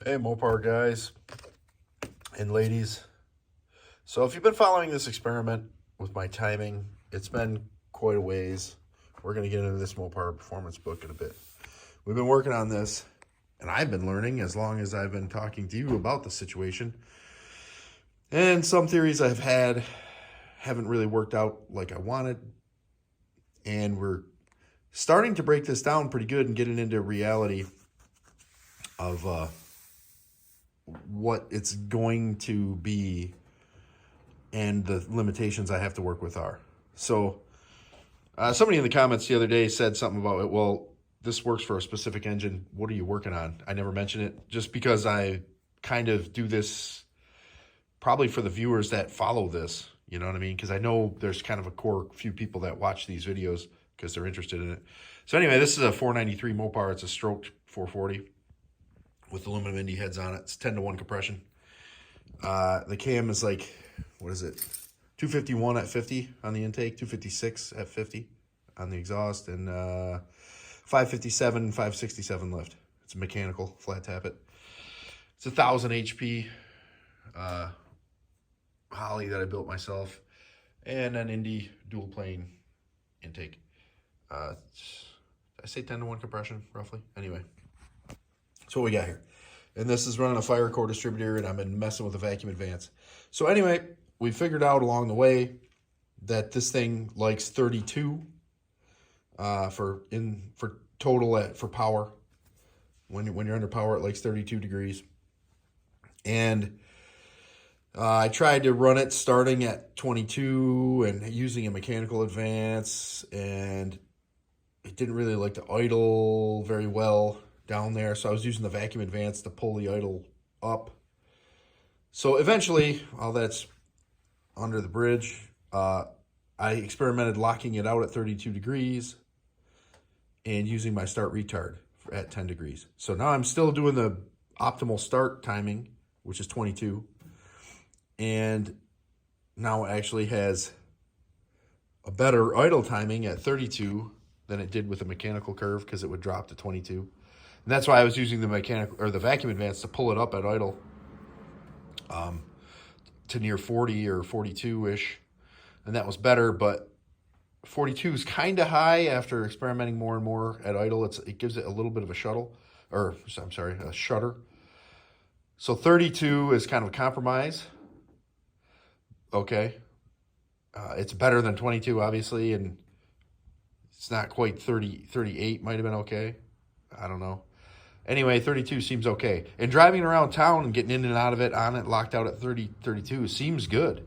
Hey, Mopar guys and ladies. So, if you've been following this experiment with my timing, it's been quite a ways. We're going to get into this Mopar performance book in a bit. We've been working on this, and I've been learning as long as I've been talking to you about the situation. And some theories I've had haven't really worked out like I wanted. And we're starting to break this down pretty good and getting into reality of what it's going to be and the limitations I have to work with are. So, somebody in the comments the other day said something about it. Well, this works for a specific engine. What are you working on? I never mention it just because I kind of do this probably for the viewers that follow this. You know what I mean? Because I know there's kind of a core few people that watch these videos because they're interested in it. So anyway, this is a 493 Mopar. It's a stroked 440 with aluminum Indy heads on it. It's 10-to-1 compression. The cam is like, what is it? 251 at 50 on the intake, 256 at 50 on the exhaust, and 557, 567 lift. It's a mechanical, flat tap it. It's 1,000 HP Holly that I built myself, and an Indy dual plane intake. I say 10-to-1 compression, roughly. Anyway, that's what we got here. And this is running a fire core distributor, and I've been messing with a vacuum advance. So anyway, we figured out along the way that this thing likes 32 for total for power. When you're under power, it likes 32 degrees. And I tried to run it starting at 22 and using a mechanical advance, and it didn't really like to idle very well down there. So I was using the vacuum advance to pull the idle up. So eventually, all that's under the bridge, I experimented locking it out at 32 degrees and using my start retard at 10 degrees. So now I'm still doing the optimal start timing, which is 22. And now it actually has a better idle timing at 32 than it did with the mechanical curve because it would drop to 22. And that's why I was using the mechanical or the vacuum advance to pull it up at idle to near 40 or 42-ish. And that was better, but 42 is kind of high after experimenting more and more at idle. It gives it a little bit of a a shudder. So 32 is kind of a compromise. Okay. It's better than 22, obviously, and it's not quite 30, 38 might have been okay. I don't know. Anyway, 32 seems okay. And driving around town and getting in and out of it, on it, locked out at 30, 32 seems good.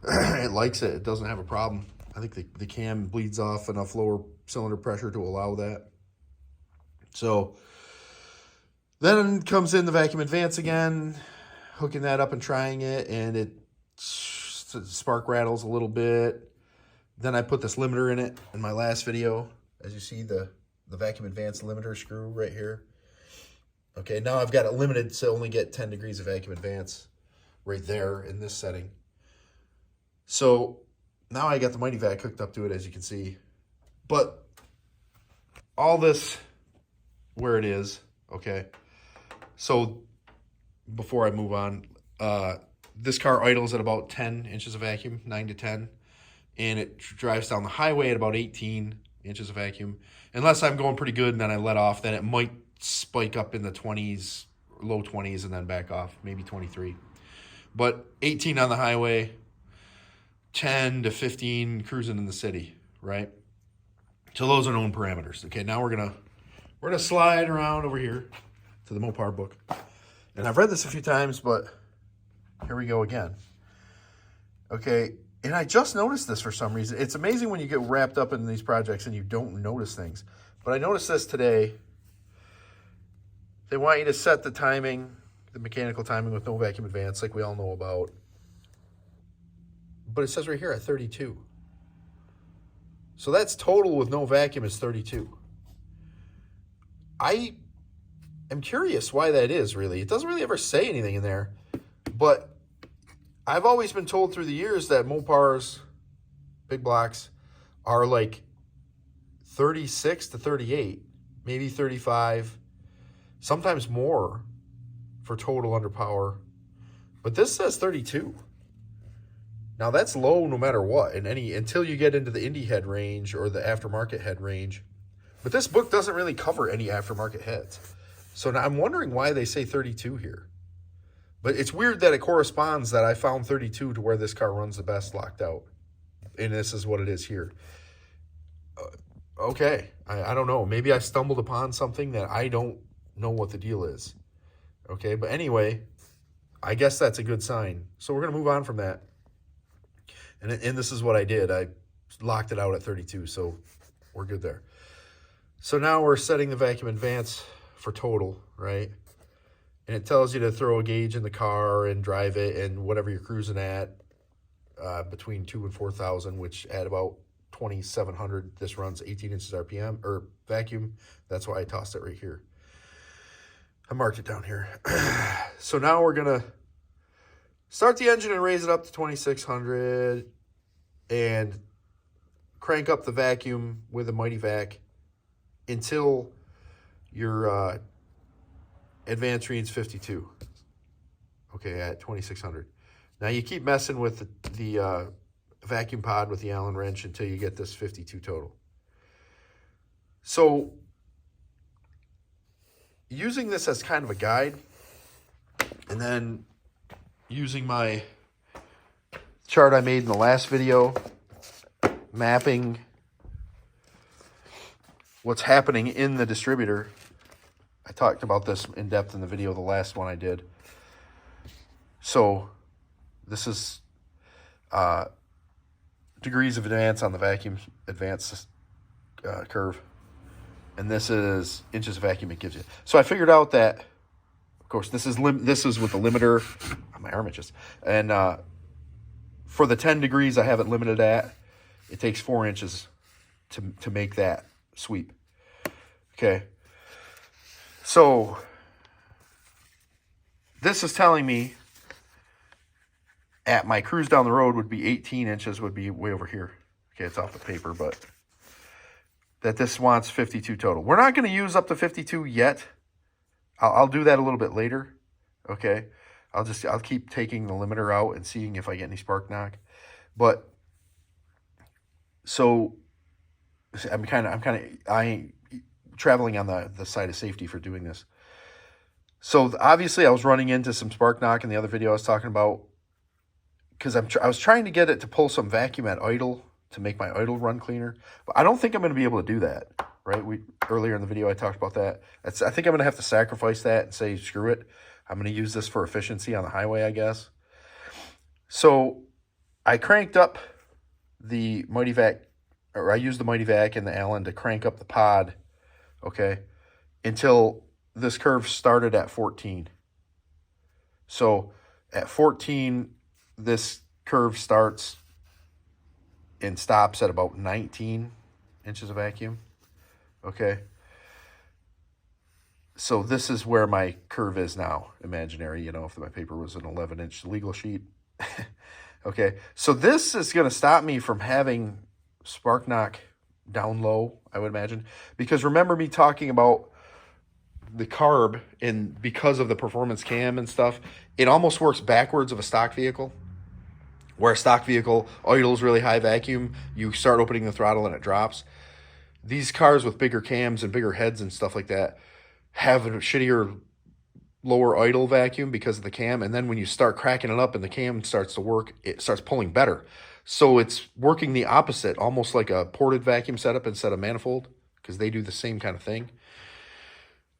It likes it. It doesn't have a problem. I think the cam bleeds off enough lower cylinder pressure to allow that. So then comes in the vacuum advance again, hooking that up and trying it, and it spark rattles a little bit. Then I put this limiter in it in my last video. As you see, the vacuum advance limiter screw right here. Okay, now I've got it limited to only get 10 degrees of vacuum advance right there in this setting. So now I got the Mighty Vac hooked up to it, as you can see. But all this where it is, okay. So before I move on, this car idles at about 10 inches of vacuum, 9 to 10. And it drives down the highway at about 18 inches of vacuum. Unless I'm going pretty good and then I let off, then it might spike up in the 20s, low 20s, and then back off, maybe 23. But 18 on the highway, 10 to 15 cruising in the city, right? So those are known parameters. Okay, now we're gonna slide around over here to the Mopar book. And I've read this a few times, but here we go again. Okay, and I just noticed this for some reason. It's amazing when you get wrapped up in these projects and you don't notice things. But I noticed this today. They want you to set the timing, the mechanical timing with no vacuum advance, like we all know about. But it says right here at 32. So that's total with no vacuum is 32. I am curious why that is, really. It doesn't really ever say anything in there. But I've always been told through the years that Mopars, big blocks, are like 36 to 38, maybe 35, sometimes more for total under power. But this says 32. Now that's low no matter what, until you get into the Indy head range or the aftermarket head range. But this book doesn't really cover any aftermarket heads. So now I'm wondering why they say 32 here. But it's weird that it corresponds that I found 32 to where this car runs the best locked out. And this is what it is here. Okay, I don't know. Maybe I stumbled upon something that I don't know what the deal is. Okay, but anyway, I guess that's a good sign. So we're going to move on from that. And this is what I did. I locked it out at 32, so we're good there. So now we're setting the vacuum advance for total, right? And it tells you to throw a gauge in the car and drive it and whatever you're cruising at between 2,000 and 4,000, which at about 2,700, this runs 18 inches RPM, or vacuum. That's why I tossed it right here. I marked it down here. So now we're going to start the engine and raise it up to 2,600 and crank up the vacuum with a Mighty Vac until your advance reads 52. Okay, at 2,600. Now you keep messing with the vacuum pod with the Allen wrench until you get this 52 total. So using this as kind of a guide, and then using my chart I made in the last video, mapping what's happening in the distributor. I talked about this in depth in the video, the last one I did. So this is degrees of advance on the vacuum advance curve. And this is inches of vacuum it gives you. So I figured out that, of course, this is with the limiter. My arm itches. And for the 10 degrees I have it limited at, it takes 4 inches to make that sweep. Okay. So this is telling me at my cruise down the road would be 18 inches, would be way over here. Okay, it's off the paper, but that this wants 52 total. We're not going to use up to 52 yet. I'll do that a little bit later. Okay, I'll keep taking the limiter out and seeing if I get any spark knock. But so I'm traveling on the side of safety for doing this. So obviously I was running into some spark knock in the other video I was talking about, because I was trying to get it to pull some vacuum at idle to make my idle run cleaner. But I don't think I'm going to be able to do that, right? Earlier in the video I talked about that. I think I'm going to have to sacrifice that and say, screw it. I'm going to use this for efficiency on the highway, I guess. So I cranked up the Mighty Vac, or I used the Mighty Vac and the Allen to crank up the pod, okay, until this curve started at 14. So at 14, this curve starts and stops at about 19 inches of vacuum, okay? So this is where my curve is now, imaginary, you know, if my paper was an 11-inch legal sheet. Okay, so this is going to stop me from having spark knock down low, I would imagine. Because remember me talking about the carb, and because of the performance cam and stuff, it almost works backwards of a stock vehicle. Where a stock vehicle idles really high vacuum, you start opening the throttle and it drops. These cars with bigger cams and bigger heads and stuff like that have a shittier lower idle vacuum because of the cam. And then when you start cracking it up and the cam starts to work, it starts pulling better. So it's working the opposite, almost like a ported vacuum setup instead of manifold, because they do the same kind of thing.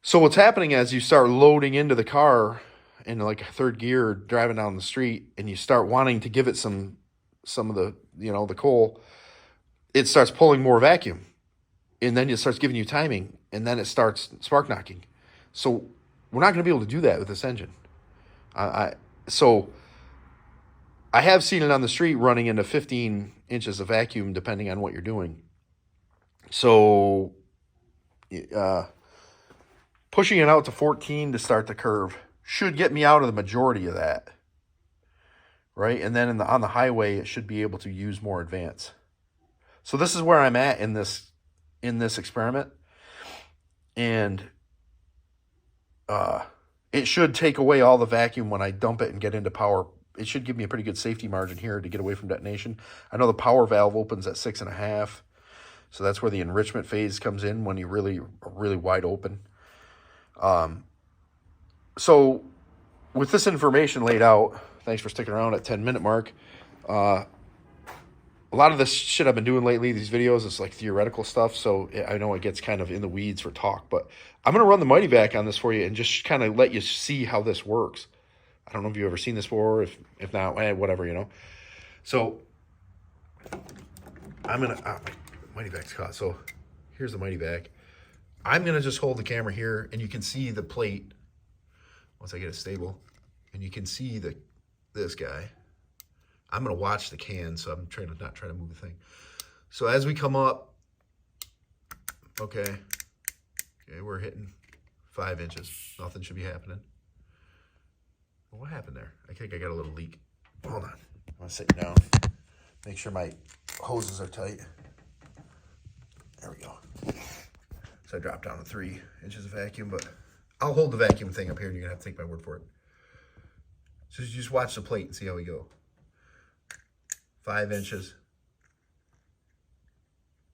So what's happening as you start loading into the car in like a third gear, driving down the street, and you start wanting to give it some of the, you know, the coal, it starts pulling more vacuum. And then it starts giving you timing, and then it starts spark knocking. So we're not going to be able to do that with this engine. So I have seen it on the street running into 15 inches of vacuum, depending on what you're doing. So pushing it out to 14 to start the curve should get me out of the majority of that, right? And then on the highway, it should be able to use more advance. So this is where I'm at in this experiment, and it should take away all the vacuum when I dump it and get into power. It should give me a pretty good safety margin here to get away from detonation. I know the power valve opens at 6.5, so that's where the enrichment phase comes in when you're really wide open. So with this information laid out, thanks for sticking around at 10-minute mark. A lot of this shit I've been doing lately, these videos, is like theoretical stuff, so I know it gets kind of in the weeds for talk, but I'm going to run the Mighty Vac on this for you and just kind of let you see how this works. I don't know if you've ever seen this before. If not, whatever, you know. So I'm going to... Mighty Vac's caught. So here's the Mighty Vac. I'm going to just hold the camera here, and you can see the plate once I get it stable. And you can see this guy. I'm going to watch the can, so I'm trying to not try to move the thing. So as we come up, okay, we're hitting 5 inches. Nothing should be happening. Well, what happened there? I think I got a little leak. Hold on. I'm going to sit down. Make sure my hoses are tight. There we go. So I dropped down to 3 inches of vacuum, but I'll hold the vacuum thing up here, and you're going to have to take my word for it. So you just watch the plate and see how we go. 5 inches.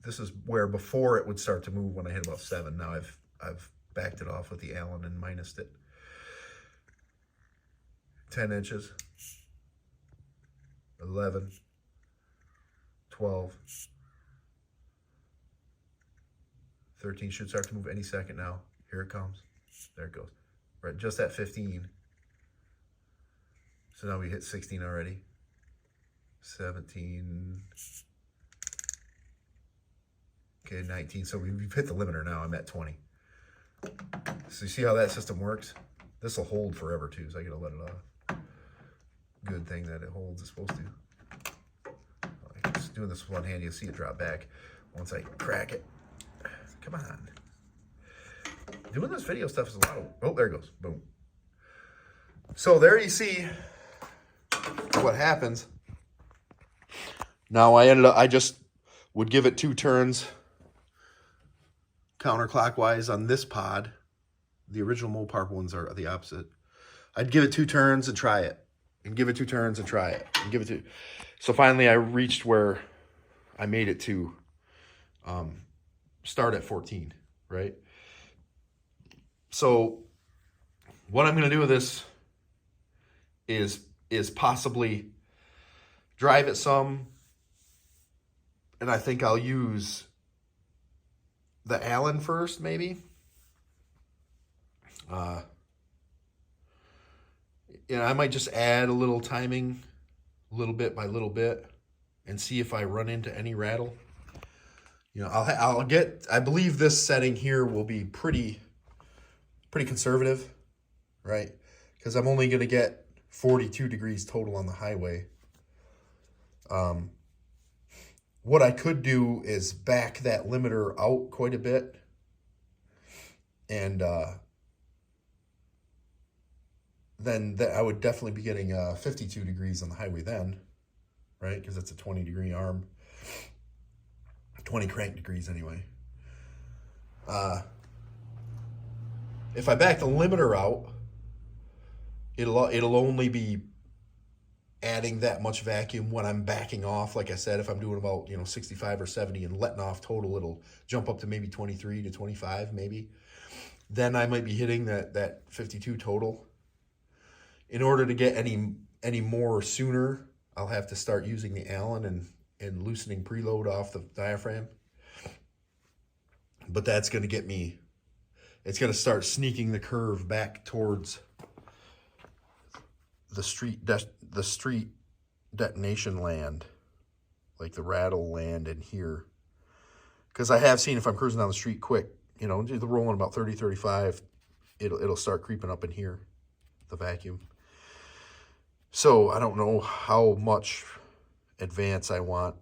This is where before it would start to move when I hit about 7. Now I've backed it off with the Allen and minused it. 10 inches. 11. 12. 13 should start to move any second now. Here it comes. There it goes. Right, just at 15. So now we hit 16 already. 17. Okay, 19. So we've hit the limiter now. I'm at 20. So you see how that system works? This will hold forever too, so I gotta let it off. Good thing that it holds. It's supposed to. Just doing this with one hand, you'll see it drop back once I crack it. Come on. Doing this video stuff is a lot of... Oh, there it goes. Boom. So there you see what happens. Now I just would give it 2 turns counterclockwise on this pod. The original Mopar ones are the opposite. I'd give it 2 turns and try it. And give it 2 turns and try it. And give it 2. So finally I reached where I made it to start at 14, right? So what I'm going to do with this is possibly drive it some, and I think I'll use the Allen first, maybe. I might just add a little timing, little bit by little bit, and see if I run into any rattle. I believe this setting here will be pretty conservative, right? Because I'm only going to get 42 degrees total on the highway. What I could do is back that limiter out quite a bit, and then I would definitely be getting 52 degrees on the highway then, right? Because it's a 20-degree arm. 20 crank degrees anyway. If I back the limiter out, it'll only be adding that much vacuum when I'm backing off. Like I said, if I'm doing about 65 or 70 and letting off total, it'll jump up to maybe 23 to 25 maybe. Then I might be hitting that 52 total. In order to get any more sooner, I'll have to start using the Allen and loosening preload off the diaphragm. But that's going to get me, it's going to start sneaking the curve back towards the street detonation land, like the rattle land in here. Because I have seen if I'm cruising down the street quick, rolling about 30, 35, it'll start creeping up in here, the vacuum. So I don't know how much advance I want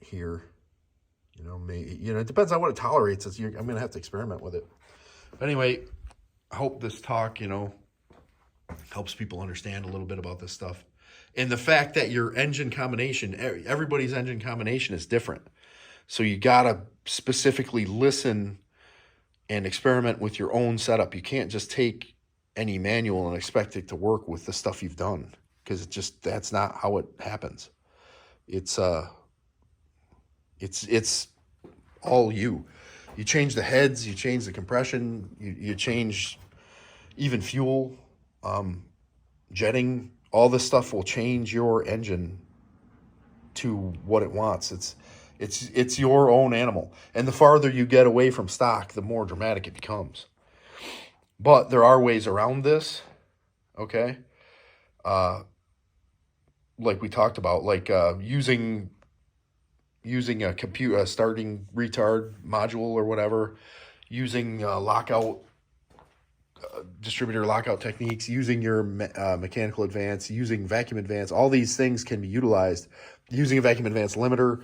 here. It depends on what it tolerates. I'm going to have to experiment with it. But anyway, I hope this talk, helps people understand a little bit about this stuff. And the fact that your engine combination, everybody's engine combination is different. So you got to specifically listen and experiment with your own setup. You can't just take any manual and expect it to work with the stuff you've done, because that's not how it happens. It's all you. You change the heads, you change the compression, you change even fuel, jetting. All this stuff will change your engine to what it wants. It's your own animal. And the farther you get away from stock, the more dramatic it becomes. But there are ways around this, okay? Like we talked about, like using a computer, a starting retard module or whatever, using lockout, distributor lockout techniques, using your mechanical advance, using vacuum advance. All these things can be utilized. Using a vacuum advance limiter,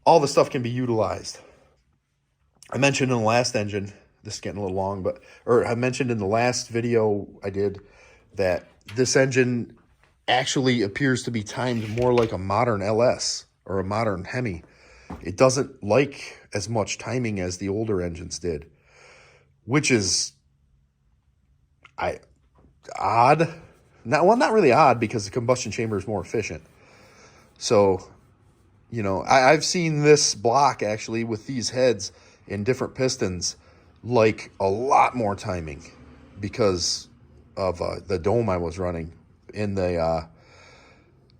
all the stuff can be utilized. I mentioned in the last engine, this is getting a little long, or I mentioned in the last video I did that this engine actually appears to be timed more like a modern LS or a modern Hemi. It doesn't like as much timing as the older engines did, which is odd. Not really odd, because the combustion chamber is more efficient. So, you know, I've seen this block actually with these heads in different pistons like a lot more timing because of the dome I was running in the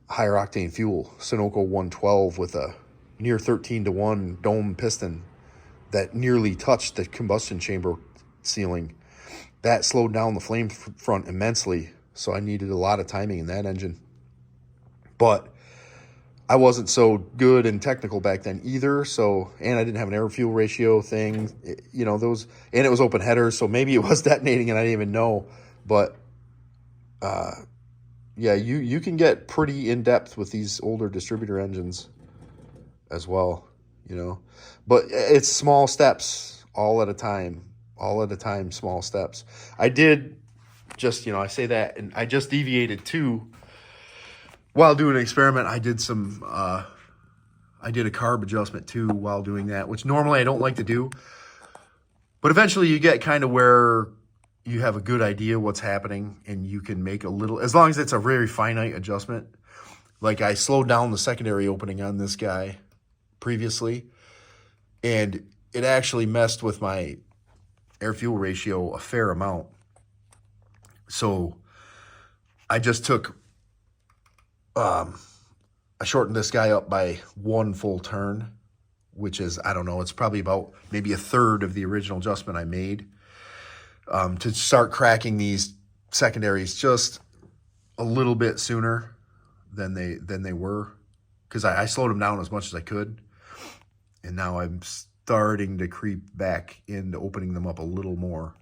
higher octane fuel, Sunoco 112, with a near 13-to-1 dome piston that nearly touched the combustion chamber ceiling. That slowed down the flame front immensely, so I needed a lot of timing in that engine. But I wasn't so good and technical back then either, and I didn't have an air-fuel ratio thing, you know, those, and it was open header, so maybe it was detonating and I didn't even know. But yeah, you can get pretty in-depth with these older distributor engines as well, you know. But it's small steps, all at a time, small steps. I did just, you know, I say that, and I just deviated too. While doing an experiment, I did I did a carb adjustment too while doing that, which normally I don't like to do. But eventually you get kind of where you have a good idea what's happening, and you can make a little, as long as it's a very finite adjustment. Like I slowed down the secondary opening on this guy previously, and it actually messed with my air-fuel ratio a fair amount. So I just took... I shortened this guy up by 1 full turn, which is, I don't know, it's probably about maybe a third of the original adjustment I made, to start cracking these secondaries just a little bit sooner than they were, because I slowed them down as much as I could, and now I'm starting to creep back into opening them up a little more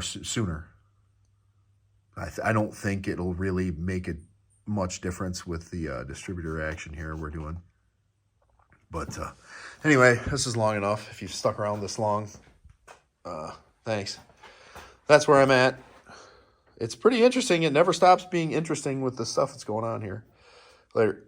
sooner. I don't think it'll really make a much difference with the distributor action here we're doing. But anyway, this is long enough. If you've stuck around this long, thanks. That's where I'm at. It's pretty interesting. It never stops being interesting with the stuff that's going on here. Later.